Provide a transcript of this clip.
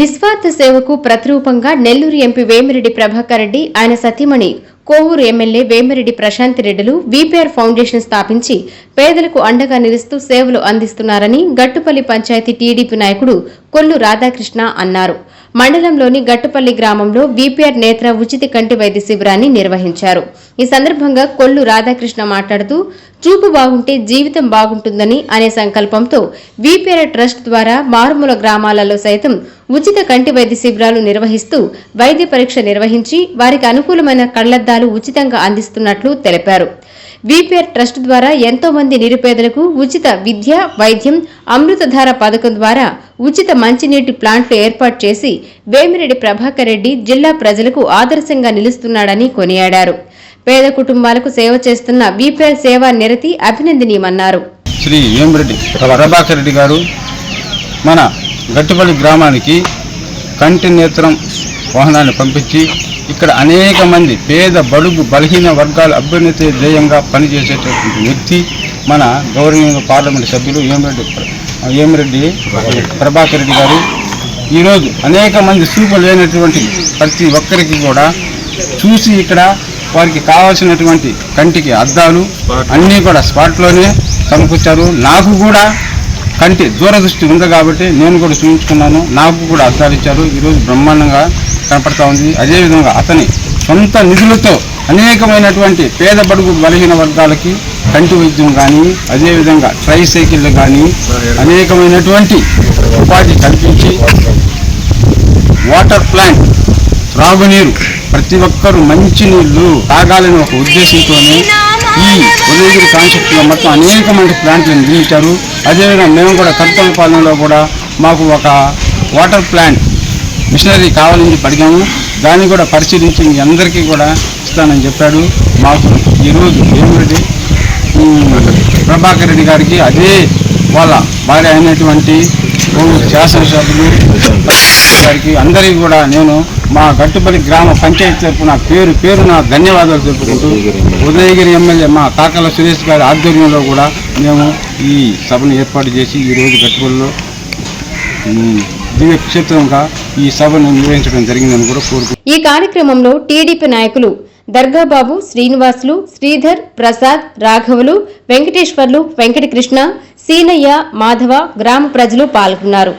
నిస్వార్థ సేవకు ప్రతిరూపంగా నెల్లూరు ఎంపీ వేమిరెడ్డి ప్రభాకర్ రెడ్డి ఆయన సతీమణి కోవూరు ఎమ్మెల్యే వేమిరెడ్డి ప్రశాంత్ రెడ్డిలు వీపీఆర్ ఫౌండేషన్ స్థాపించి పేదలకు అండగా నిలుస్తూ సేవలు అందిస్తున్నారని గట్టుపల్లి పంచాయతీ టీడీపీ నాయకుడు కొల్లు రాధాకృష్ణ అన్నారు. మండలంలోని గట్టుపల్లి గ్రామంలో వీపీఆర్ నేత్ర ఉచిత కంటి వైద్య శిబిరాన్ని నిర్వహించారు. ఈ సందర్భంగా కొల్లు రాధాకృష్ణ మాట్లాడుతూ చూపు బాగుంటే జీవితం బాగుంటుందని అనే సంకల్పంతో వీపీఆర్ ట్రస్ట్ ద్వారా మారుమూల గ్రామాలలో సైతం ఉచిత కంటి వైద్య శిబిరాలు నిర్వహిస్తూ వైద్య పరీక్ష నిర్వహించి వారికి అనుకూలమైన కళ్లద్దాలు ఉచితంగా అందిస్తున్నట్లు తెలిపారు. వీపీఆర్ ట్రస్ట్ ద్వారా ఎంతో మంది నిరుపేదలకు ఉచిత విద్య, వైద్యం, అమృతధార పథకం ద్వారా ఉచిత మంచినీటి ప్లాంట్లు ఏర్పాటు చేసి వేమిరెడ్డి ప్రభాకర్ రెడ్డి జిల్లా ప్రజలకు ఆదర్శంగా నిలుస్తున్నాడని కొనియాడారు. పేద కుటుంబాలకు సేవ చేస్తున్న వీపీఆర్ సేవా నిరతి అభినందనీయమన్నారు. శ్రీ వేమిరెడ్డి ప్రభాకర్ రెడ్డి గారు మన గట్టుపల్లి గ్రామానికి కంటి నేత్రం వాహనాన్ని పంపించి ఇక్కడ అనేక మంది పేద బడుగు బలహీన వర్గాల అభ్యున్నతి ధ్యేయంగా పనిచేసేటటువంటి వ్యక్తి మన గౌరవనీయ పార్లమెంటు సభ్యులు వేమిరెడ్డి ప్రభాకర్ రెడ్డి గారు. ఈరోజు అనేక మంది చూపు లేనటువంటి ప్రతి ఒక్కరికి కూడా చూసి ఇక్కడ వారికి కావాల్సినటువంటి కంటికి అద్దాలు అన్నీ కూడా స్పాట్లోనే సమకూర్చారు. నాకు కూడా కంటి దూరదృష్టి ఉంది కాబట్టి నేను కూడా చూపించుకున్నాను. నాకు కూడా అద్దాలు ఇచ్చారు. ఈరోజు బ్రహ్మాండంగా కనపడతా ఉంది. అదేవిధంగా అతని సొంత నిధులతో అనేకమైనటువంటి పేద బడుగు బలహీన వర్గాలకి కంటి వైద్యం కానీ, అదేవిధంగా ట్రైసైకిళ్ళు కానీ అనేకమైనటువంటి ఉపాధి కల్పించి వాటర్ ప్లాంట్ త్రాగునీరు ప్రతి ఒక్కరూ మంచి నీళ్లు తాగాలని ఒక ఉద్దేశంతోనే ఈ ఉదయగిరి కాన్సెప్ట్లో మొత్తం అనేకమైన ప్లాంట్లను నిర్మించారు. అదేవిధంగా మేము కూడా కట్టలపాలెంలో కూడా మాకు ఒక వాటర్ ప్లాంట్ మిషనరీ కావాలని అడిగాము. దాన్ని కూడా పరిశీలించి మీ అందరికీ కూడా ఇస్తానని చెప్పాడు. మాకు ఈరోజు వేమిరెడ్డి ప్రభాకర్ రెడ్డి గారికి అదే వాళ్ళ భార్య అయినటువంటి శాసనసభ్యులు గారికి అందరికీ కూడా నేను మా గట్టుపల్లి గ్రామ పంచాయతీ తరఫున పేరు నా ధన్యవాదాలు తెలుపుకుంటూ ఉదయగిరి ఎమ్మెల్యే మా కాకల సురేష్ గారి ఆధ్వర్యంలో కూడా మేము ఈ సభను ఏర్పాటు చేసి ఈరోజు గట్టుపల్లిలో దివ్య క్షేత్రంగా ఈ సభను నిర్వహించడం జరిగిందని కూడా కోరుకుంటున్నాను. ఈ కార్యక్రమంలో టీడీపీ నాయకులు దర్గాబాబు, శ్రీనివాసులు, శ్రీధర్, ప్రసాద్, రాఘవులు, వెంకటేశ్వర్లు, వెంకటకృష్ణ, సీనయ్య, మాధవ, గ్రామ ప్రజలు పాల్గొన్నారు.